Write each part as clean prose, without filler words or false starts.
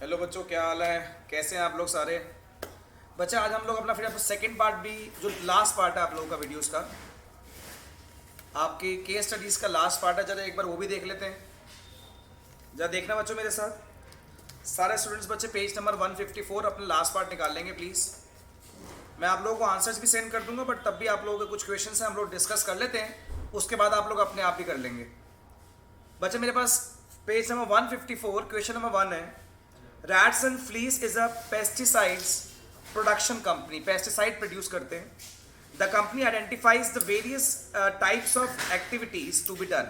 Hello बच्चों, क्या हाल है? कैसे हैं आप लोग सारे बच्चे? आज हम लोग अपना फिर सेकंड पार्ट भी, जो लास्ट पार्ट है आप लोगों का वीडियोस का, आपकी केस स्टडीज़ का लास्ट पार्ट है, जरा एक बार वो भी देख लेते हैं। जरा देखना बच्चों मेरे साथ, सारे स्टूडेंट्स बच्चे पेज नंबर 154 अपना लास्ट पार्ट निकाल लेंगे प्लीज़। मैं आप लोगों को आंसर्स भी सेंड कर दूंगा, बट तब भी आप लोगों के कुछ क्वेश्चन हैं, हम लोग डिस्कस कर लेते हैं, उसके बाद आप लोग अपने आप भी कर लेंगे। बच्चे मेरे पास पेज नंबर 154 क्वेश्चन नंबर 1 है। Rats and Fleas is a pesticides production company. Pesticide produce करते हैं। The company identifies the various types of activities to be done.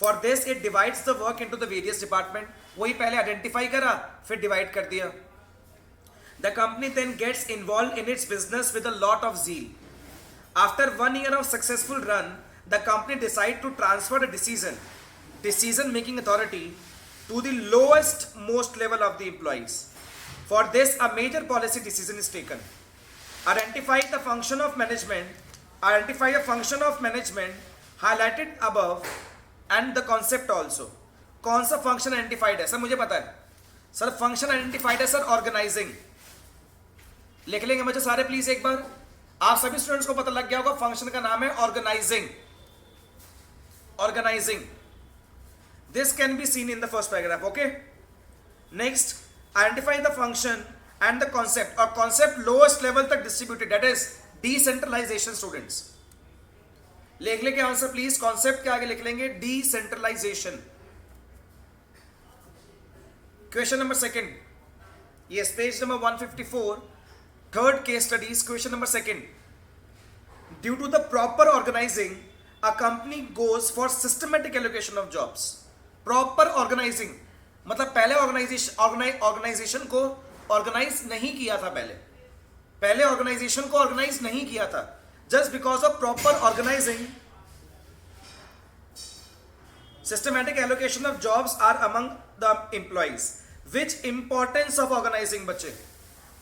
For this, it divides the work into the various department. वही पहले identify करा, फिर divide कर दिया। The company then gets involved in its business with a lot of zeal. After 1 year of successful run, the company decides to transfer the decision-making authority to the lowest most level of the employees. For this, a major policy decision is taken. Identify the function of management. Identify a function of management highlighted above and the concept also. कौन सा function identified है sir? मुझे पता है sir, function identified है sir organising. लिख लेंगे मुझे सारे प्लीज एक बार। आप सभी स्टूडेंट्स को पता लग गया होगा, फंक्शन का नाम है organizing. Organizing, this can be seen in the first paragraph. Okay, next, identify the function and the concept, or concept lowest level तक distributed, that is decentralization. Students लिख लेंगे आंसर प्लीज। कॉन्सेप्ट के आगे लिख लेंगे decentralization. Question number second, yes, page number 154, third case studies, question number second. Due to the proper organizing, a company goes for systematic allocation of jobs. Proper organizing मतलब पहले organisation को organise नहीं किया था, पहले ऑर्गेनाइजेशन को organise नहीं किया था। Just because of proper organizing, systematic allocation of jobs are among the employees. Which importance of organizing, बच्चे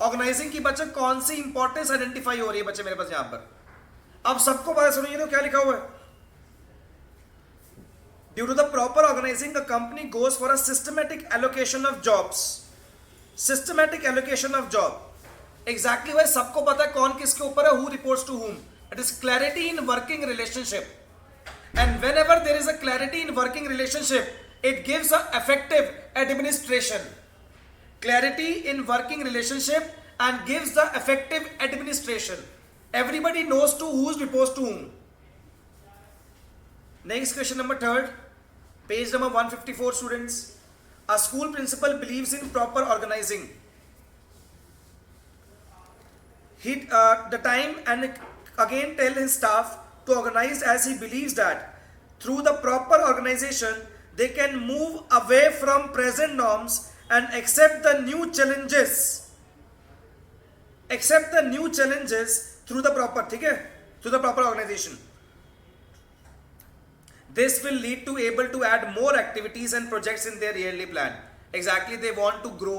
ऑर्गेनाइजिंग की बच्चे कौन सी इंपॉर्टेंस आइडेंटिफाई हो रही है बच्चे मेरे पास यहां पर? अब सबको पता, सुनिए तो क्या लिखा हुआ है। Due to the proper organizing, the company goes for a systematic allocation of jobs. Systematic allocation of job. Exactly वह सबको पता है कौन किसके ऊपर है, who reports to whom. It is clarity in working relationship. And whenever there is a clarity in working relationship, it gives a effective administration. Clarity in working relationship and gives the effective administration. Everybody knows to who reports to whom. Next question number third. Page number 154, students. A school principal believes in proper organizing. The time and again tell his staff to organize, as he believes that through the proper organization they can move away from present norms and accept the new challenges. Accept the new challenges through the proper, ठीक है, through the proper organization. This will lead to able to add more activities and projects in their yearly plan. Exactly, they want to grow.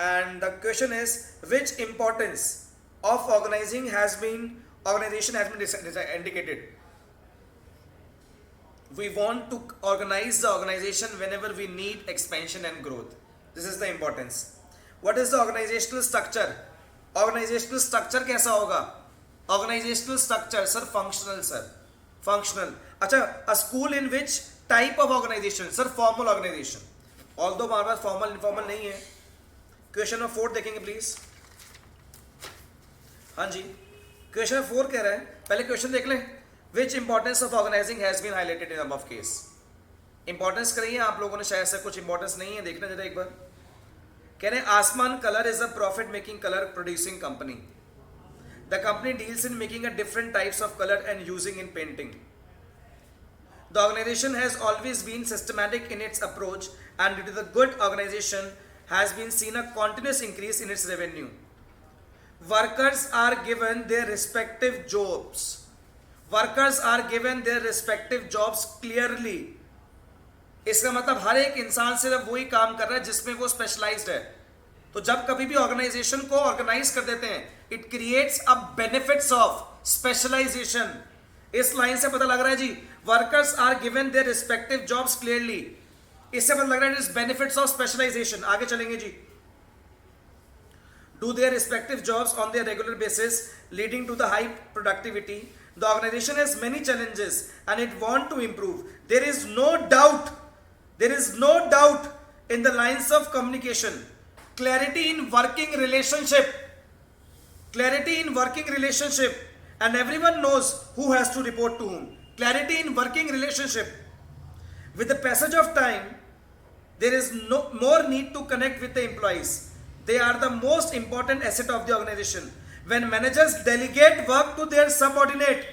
And the question is, which importance of organization has been indicated? We want to organize the organization whenever we need expansion and growth. This is the importance. What is the organizational structure? Organizational structure कैसा होगा? Organizational structure, sir, functional, sir. Functional. अच्छा, a school in which type of organization? Sir formal organization, although हमारे पास formal informal नहीं है। Question number 4 देखेंगे please. हाँ जी, question number 4 कह रहा है, पहले क्वेश्चन देख लें। Which importance of organising has been highlighted in above case. Importance करिए, आप लोगों ने शायद से कुछ इंपॉर्टेंस नहीं है, देखना जरा एक बार। कह रहे हैं आसमान colour is a profit making colour producing company. The company deals in making a different types of color and using in painting. The organization has always been systematic in its approach, and due to the good organization has been seen a continuous increase in its revenue. Workers are given their respective jobs. Workers are given their respective jobs clearly. इसका मतलब हर एक इंसान सिर्फ वही काम कर रहा है जिसमें वो स्पेशलाइज्ड है। तो जब कभी भी ऑर्गेनाइजेशन को ऑर्गेनाइज कर देते हैं, it creates a benefits of specialisation. इस लाइन से पता लग रहा है जी, workers are given their respective jobs clearly. इससे पता लग रहा है बेनिफिट्स ऑफ स्पेशलाइजेशन। आगे चलेंगे जी। Do their respective jobs on their regular basis, leading to the high productivity. The organization has many challenges and it want to improve. There is no doubt in the lines of communication. Clarity in working relationship, and everyone knows who has to report to whom. Clarity in working relationship. With the passage of time, there is no more need to connect with the employees. They are the most important asset of the organization. When managers delegate work to their subordinate,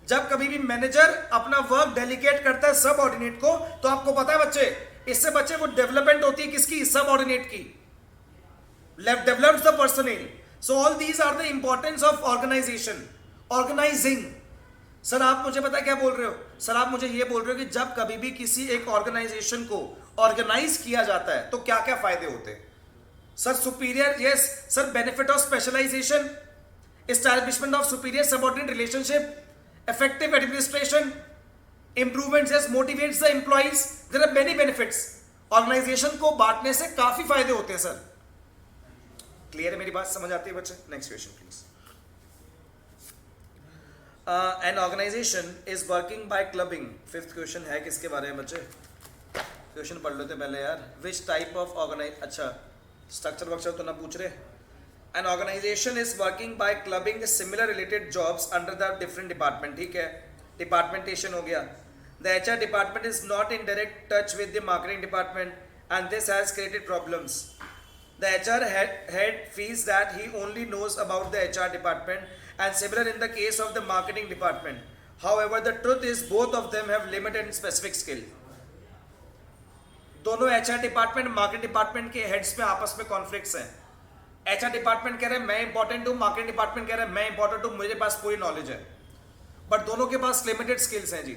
जब कभी भी manager अपना work delegate करता है subordinate को, तो आपको पता है बच्चे, इससे बच्चे वो डेवलपमेंट होती है किसकी? सबऑर्डिनेट की। Develops the personal. So all these are the importance of organization. Organizing. Sir आप मुझे पता क्या बोल रहे हो? सर आप मुझे ये बोल रहे हो कि जब कभी भी किसी एक ऑर्गेनाइजेशन को ऑर्गेनाइज किया जाता है तो क्या क्या फायदे होते हैं? Sir superior, yes sir, benefit of specialization, establishment of superior subordinate relationship, effective administration, improvements, yes, motivates the employees. There are many benefits. Organization को बांटने से काफी फायदे होते हैं सर। क्लियर है मेरी बात? समझ आती है बच्चे? Next question please. An organization is working by clubbing. Fifth question है किसके बारे में बच्चे? क्वेश्चन पढ़ लेते पहले यार। विच टाइप ऑफ ऑर्गेनाइज, अच्छा स्ट्रक्चर वर्कचर तो ना पूछ रहे। An organization is working by clubbing similar related jobs under the different department. ठीक है, departmentation हो गया। The HR department is not in direct touch with the marketing department and this has created problems. The HR head feels that he only knows about the HR department and similar in the case of the marketing department. However, the truth is both of them have limited and specific skill. दोनों HR department marketing department के heads में आपस में conflicts हैं। HR department कह रहे हैं मैं इंपॉर्टेंट हूं, मार्केटिंग डिपार्टमेंट कह रहे हैं मैं इंपॉर्टेंट हूं, मेरे पास पूरी नॉलेज है, बट दोनों के पास लिमिटेड स्किल्स हैं जी।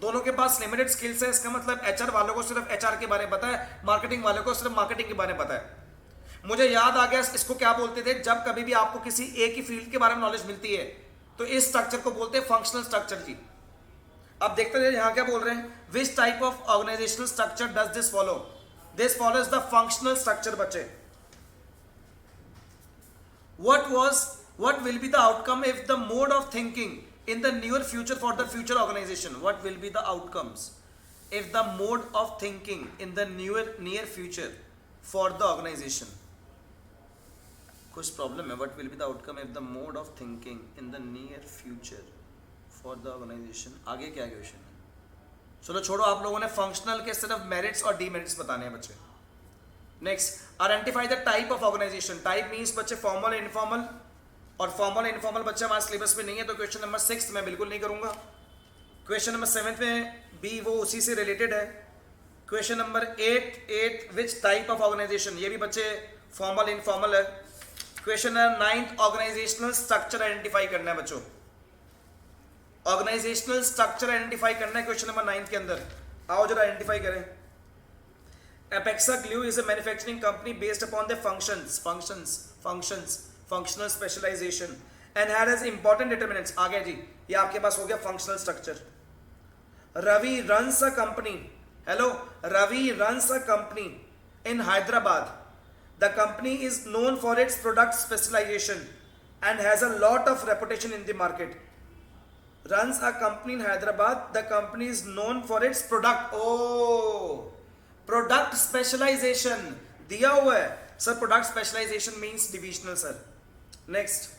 दोनों के पास लिमिटेड स्किल्स है, इसका मतलब एचआर वालों को सिर्फ एचआर के बारे में पता है, मार्केटिंग वालों को सिर्फ मार्केटिंग के बारे में पता है। मुझे याद आ गया इसको क्या बोलते थे, जब कभी भी आपको किसी एक ही फील्ड के बारे में नॉलेज मिलती है तो इस स्ट्रक्चर को बोलते हैं फंक्शनल स्ट्रक्चर जी। अब देखते हैं यहां क्या बोल रहे हैं। Which type of organizational structure does this follow? This follows the functional structure बच्चे। What will be the outcome if the mode of thinking in the near future for the future organization? What will be the outcomes if the mode of thinking in the near future for the organization? कुछ problem है। What will be the outcome if the mode of thinking in the near future for the organization? आगे क्या question है? चलो छोड़ो, आप लोगों ने फंक्शनल के सिर्फ मेरिट्स और डीमेरिट्स बताने हैं बच्चे। Next, identify the type of organization. Type means बच्चे फॉर्मल इनफॉर्मल, और फॉर्मल इनफॉर्मल बच्चे हमारे सिलेबस में नहीं है, तो क्वेश्चन नंबर 6 मैं बिल्कुल नहीं करूंगा। क्वेश्चन नंबर 7 में बी वो उसी से रिलेटेड है। Question number 8 which type of organization, ये भी बच्चे फॉर्मल इनफॉर्मल है। Question number 9 organizational structure identify करना है बच्चों। ऑर्गेनाइजेशनल स्ट्रक्चर आइडेंटिफाई करना है क्वेश्चन नंबर 9 के अंदर। आओ जरा आइडेंटिफाई करें। Apexa Glue is a manufacturing company based upon the functional specialization and has important determinants. आ गया जी, ये आपके पास हो गया functional structure. Ravi runs a company. Hello, Ravi runs a company in Hyderabad. The company is known for its product specialization and has a lot of reputation in the market. Runs a company in Hyderabad. The company is known for its product. Oh, product specialization दिया हुआ है सर। Product specialization means divisional sir. Next,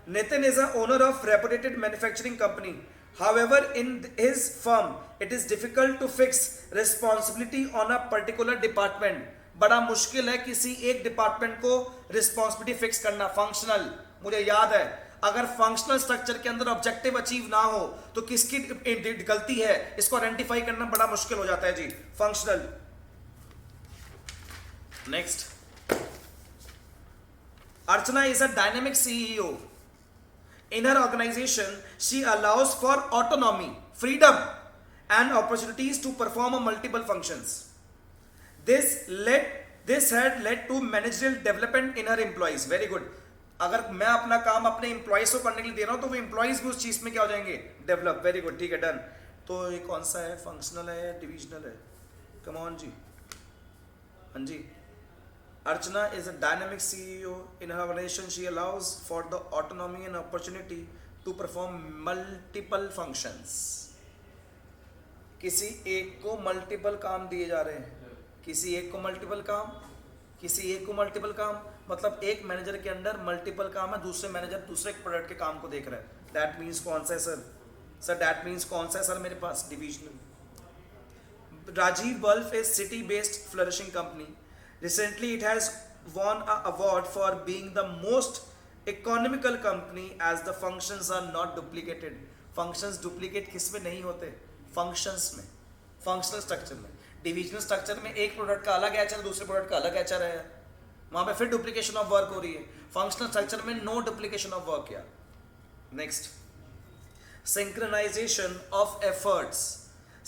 Nitin is a owner of reputed manufacturing company. However in his firm it is difficult to fix responsibility on a particular department. बड़ा मुश्किल है किसी एक department को रिस्पॉन्सिबिलिटी फिक्स करना। फंक्शनल, मुझे याद है अगर फंक्शनल स्ट्रक्चर के अंदर ऑब्जेक्टिव अचीव ना हो तो किसकी गलती है, इसको आइडेंटिफाई करना बड़ा मुश्किल हो जाता है जी। Functional. Next, Archana is a dynamic CEO. In her organization, she allows for autonomy, freedom, and opportunities to perform multiple functions. This had led to managerial development in her employees. Very good. अगर मैं अपना काम अपने employees को करने के लिए दे रहा हूं तो वो एम्प्लॉइज भी उस चीज में क्या हो जाएंगे? डेवलप। वेरी गुड, ठीक है, डन। तो ये कौन सा है, फंक्शनल है या डिविजनल है? कम ऑन जी, हाँ जी। Archana is a dynamic CEO. In her organization, she allows for the autonomy and opportunity to perform multiple functions. किसी एक को मल्टीपल काम दिए जा रहे हैं, किसी एक को मल्टीपल काम, किसी एक को मल्टीपल काम, मतलब एक मैनेजर के अंडर मल्टीपल काम है, दूसरे मैनेजर दूसरे प्रोडक्ट के काम को देख रहे हैं. दैट मीन्स कौन सा है सर? सर दैट मीन्स कौन सा है सर मेरे पास? Divisional. Rajiv Bulf is city-based flourishing company. Recently, it has won an award for being the most economical company as the functions are not duplicated. Functions duplicate किस में नहीं होते? Functions में, functional structure में. Divisional structure में एक product का अलग एचआर, दूसरे प्रोडक्ट का अलग एचआर है, वहाँ पे फिर डुप्लीकेशन ऑफ वर्क हो रही है. Functional structure में no duplication of work. यार. Next, synchronization of efforts.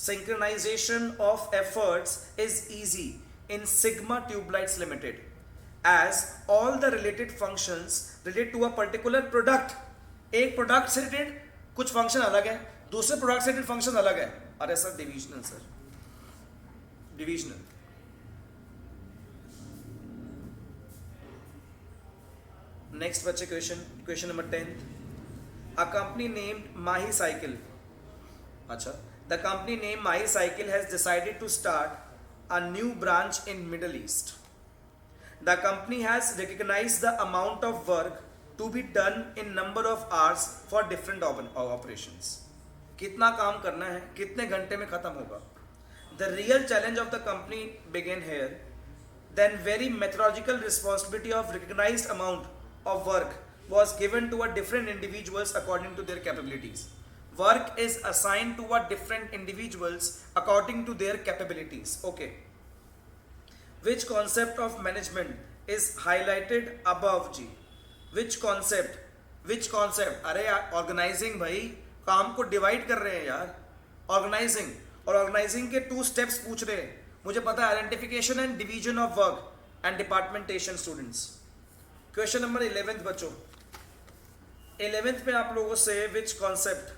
Synchronization of efforts is easy in Sigma Tube Lights Limited, as all the related functions relate to a particular product. एक product से related कुछ function अलग है, दूसरे product से related function अलग है. अरे sir divisional, sir divisional. Next बच्चे question number 10. A company named Mahi Cycle. अच्छा. The company named Mahi Cycle has decided to start a new branch in Middle East. The company has recognized the amount of work to be done in number of hours for different operations. कितना काम करना है, कितने घंटे में खत्म होगा. The real challenge of the company began here. Then very methodological responsibility of recognized amount of work was given to a different individuals according to their capabilities. Work is assigned to a different individuals according to their capabilities. Okay. Which concept of management is highlighted above ji? Which concept? अरे यार organizing भाई, काम को divide कर रहे हैं यार. Organizing, और organizing के 2 steps पूछ रहे हैं. मुझे पता है identification and division of work and departmentation students. Question number 11 बच्चों. 11th में आप लोगों से which concept?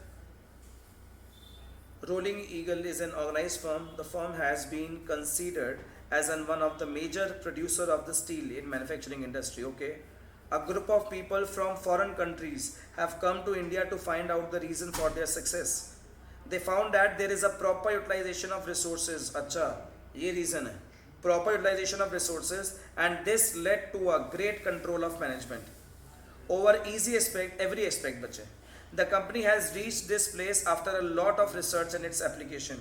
Rolling Eagle is an organized firm. The firm has been considered as one of the major producer of the steel in manufacturing industry. Okay. A group of people from foreign countries have come to India to find out the reason for their success. They found that there is a proper utilization of resources. अच्छा, ये reason है. Proper utilization of resources, and this led to a great control of management over every aspect बच्चे. The company has reached this place after a lot of research and its application.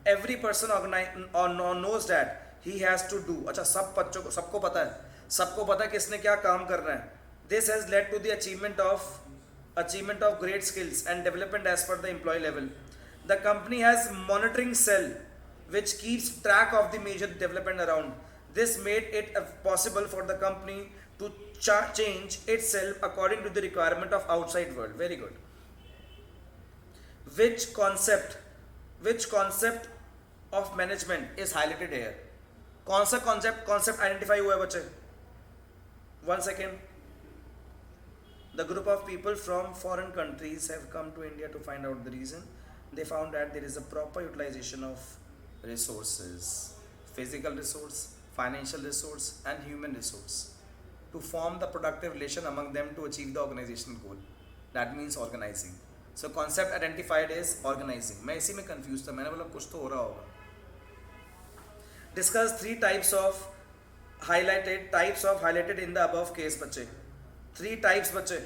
Every person knows that he has to do. अच्छा, सब बच्चों को सबको पता है किसने क्या काम करना है. This has led to the achievement of great skills and development as per the employee level. The company has monitoring cell which keeps track of the major development around. This made it possible for the company to change itself according to the requirement of outside world. Very good. Which concept of management is highlighted here? कौन सा concept identify हुआ है बच्चे? 1 second. The group of people from foreign countries have come to India to find out the reason. They found that there is a proper utilization of resources, physical resource, financial resource, and human resource, to form the productive relation among them to achieve the organizational goal. That means organizing. So concept identified is organizing. मैं इसी में confused था, मैंने बोला कुछ तो हो रहा होगा. Discuss 3 types of highlighted in the above case बच्चे. 3 types बच्चे.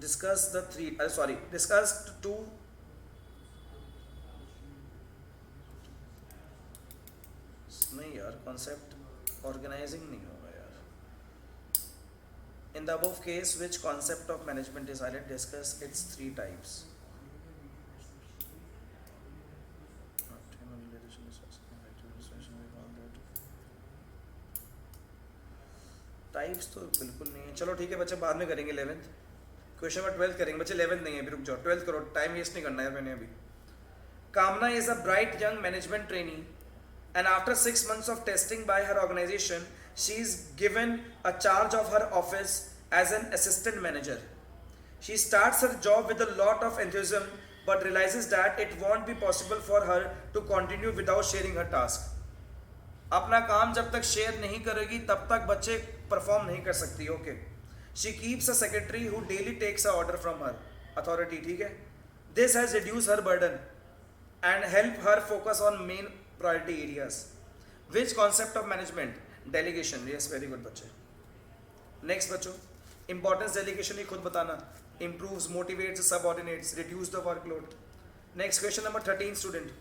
Discuss 2. नहीं यार, concept organizing नहीं होगा यार. In the above case, which concept of management is highlighted? Discuss its 3 types. Types तो बिल्कुल नहीं है. चलो ठीक है बच्चे, बाद में करेंगे 11th. क्वेश्चन नंबर 12 करेंगे बच्चे. 11th नहीं है, अभी रुक जाओ. 12th करो, टाइम वेस्ट नहीं करना है मैंने अभी. कामना is a bright young management trainee, and after 6 months of testing by her organization, she is given a charge of her office as an assistant manager. She starts her job with a lot of enthusiasm but realizes that it won't be possible for her to continue without sharing her task. अपना काम जब तक share नहीं करेगी तब तक बच्चे perform नहीं कर सकती. Okay. She keeps a secretary who daily takes a order from her authority. ठीक है. This has reduce her burden and help her focus on main priority areas. Which concept of management? Delegation. Yes, very good बच्चे. Next बच्चों, importance delegation ही खुद बताना. improves, motivates, subordinates, reduce the workload. Next question number 13 student.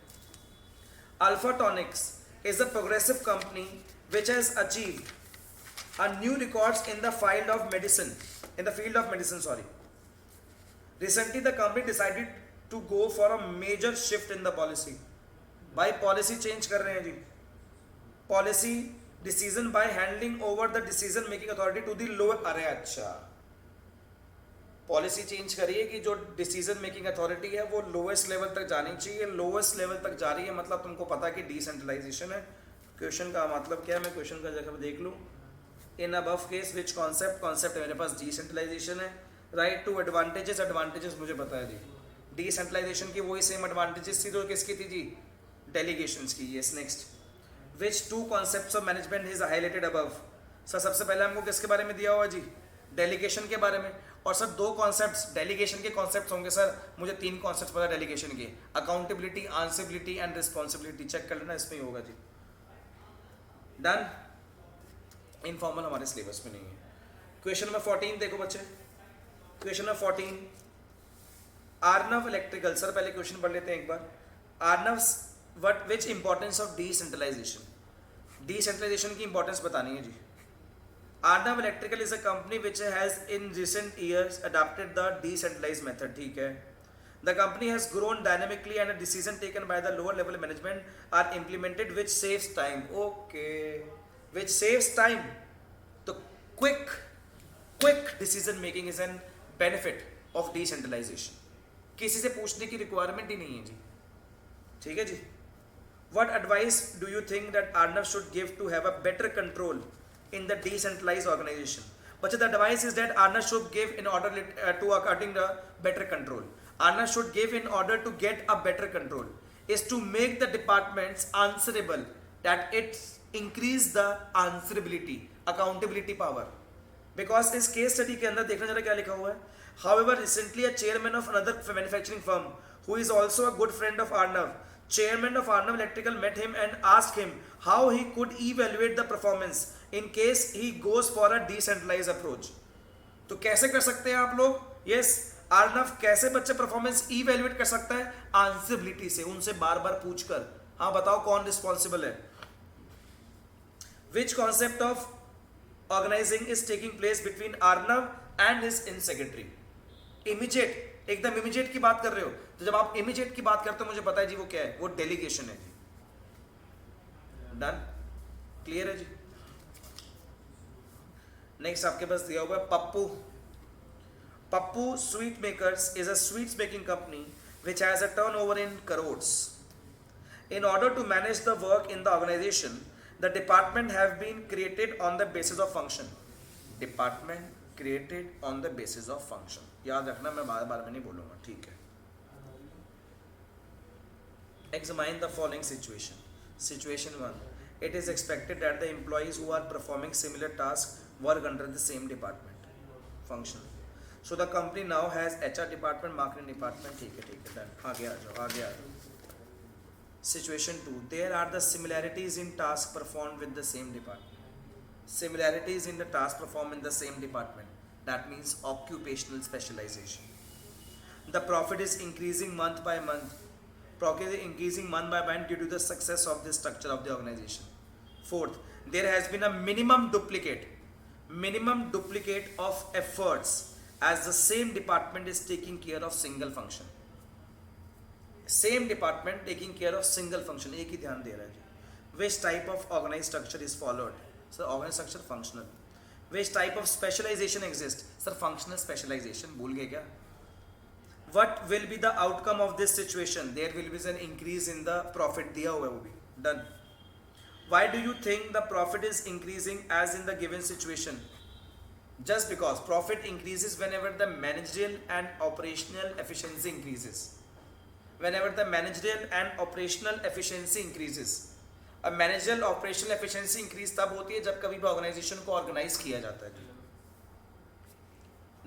Alphatonics is a progressive company which has achieved a new records in the field of medicine. Recently the company decided to go for a major shift in the policy. भाई policy change कर रहे हैं जी. Policy decision by handling over the decision making authority to the lower. अरे अच्छा, policy change करिए कि जो डिसीजन मेकिंग अथॉरिटी है वो लोएस्ट लेवल तक जानी चाहिए. लोएस्ट लेवल तक जा रही है मतलब तुमको पता है कि डिसेंट्रलाइजेशन है. क्वेश्चन का मतलब क्या है, मैं क्वेश्चन का जगह देख लूँ. इन अबव केस विच कॉन्सेप्ट मेरे पास डिसेंट्रलाइजेशन है. राइट टू एडवांटेजेस मुझे पता है जी. डिसेंट्रलाइजेशन की वही सेम एडवांटेजेस थी जो किसकी थी जी, डेलीगेशंस की. Yes. Next, which two concepts of management is highlighted above? Sir सबसे पहले हमको किसके बारे में दिया हुआ जी, डेलीगेशन के बारे में. और सर दो कॉन्सेप्ट्स डेलीगेशन के कॉन्सेप्ट्स होंगे. सर मुझे तीन कॉन्सेप्ट्स पता है डेलीगेशन के, accountability, answerability and responsibility. Check कर लेना, इसमें ही होगा जी. डन. इनफॉर्मल हमारे सिलेबस में नहीं है. क्वेश्चन नंबर 14 देखो बच्चे. Question number 14, Arnav electrical. Sir पहले क्वेश्चन पढ़ लेते हैं एक बार. Arnav which importance of decentralization. Decentralization की इंपॉर्टेंस बतानी है जी. Arnav Electrical is a company which has in recent years adopted the decentralized method. ठीक है. The company has grown dynamically and a decision taken by the lower level management are implemented which saves time. Okay. Which saves time. तो quick decision making is an benefit of decentralization. किसी से पूछने की requirement ही नहीं है जी. ठीक है जी. What advice do you think that Arnav should give to have a better control in the decentralized organization? But the advice is that Arnav should give in order to according the better control. Arnav should give in order to get a better control is to make the departments answerable, that it increase the answerability, accountability power. Because इस case study के अंदर देखना जरा क्या लिखा हुआ है. However, recently a chairman of another manufacturing firm who is also a good friend of Arnav, chairman of Arnav Electrical, met him and asked him how he could evaluate the performance in case he goes for a decentralized approach. तो कैसे कर सकते हैं आप लोग? Yes, Arnav कैसे बच्चे performance evaluate कर सकता है? आंसरेबिलिटी से, उनसे बार बार पूछकर. हाँ बताओ कौन रिस्पॉन्सिबल है. Which concept of organising is taking place between Arnav and his in secretary. Immediate, एकदम इमीडिएट की बात कर रहे हो. तो जब आप इमीडिएट की बात करते हो मुझे पता है जी वो क्या है, वो डेलीगेशन है. डन. क्लियर है जी. नेक्स्ट आपके पास दिया हुआ है Pappu sweet makers is a sweets making company which has a turnover in crores. In order to manage the work in the organisation the department have been created on the basis of function. Department created on the basis of function. याद रखना, मैं बार बार में नहीं बोलूंगा. ठीक है. Examine the following situation. Situation 1. It is expected that the employees who are performing similar tasks work under the same department. Function. So the company now has HR department, marketing department. ठीक है. Done. आगे आ जाओ. Situation 2. There are the similarities in tasks performed with the same department. Similarities in the tasks performed in the same department. That means occupational specialization. The profit is increasing month by month. Increasing month by month due to the success of the structure of the organization. Fourth, there has been a minimum duplicate of efforts as the same department is taking care of single function. Same department taking care of single function. एक ही ध्यान दे रहा है. Which type of organized structure is followed? Sir, organized structure functional. Which type of specialization exists? Sir, functional specialization. भूल गए क्या? What will be the outcome of this situation? There will be an increase in the profit. दिया हुआ है वो भी. Done. Why do you think the profit is increasing as in the given situation? Just because profit increases whenever the managerial and operational efficiency increases. whenever the managerial and operational efficiency increases. अब managerial operational efficiency increase तब होती है जब कभी भी organisation को organise किया जाता है जी।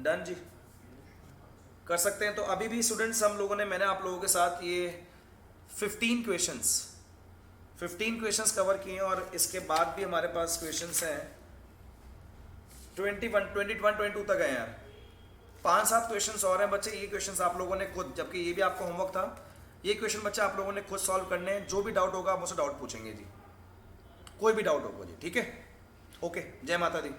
डन जी, कर सकते हैं। तो अभी भी स्टूडेंट्स हम लोगों ने, मैंने आप लोगों के साथ ये 15 क्वेश्चंस कवर किए हैं और इसके बाद भी हमारे पास क्वेश्चंस हैं 21, 22 तक गए हैं। 5-7 क्वेश्चंस और हैं बच्चे। ये क्वेश्चंस आप लोगों ने खुद, जबकि ये भी आपका होमवर्क था, ये क्वेश्चन बच्चे आप लोगों ने खुद सॉल्व करने हैं। जो भी डाउट होगा आप मुझसे डाउट पूछेंगे जी, कोई भी डाउट होगा जी, ठीक है। ओके, जय माता दी।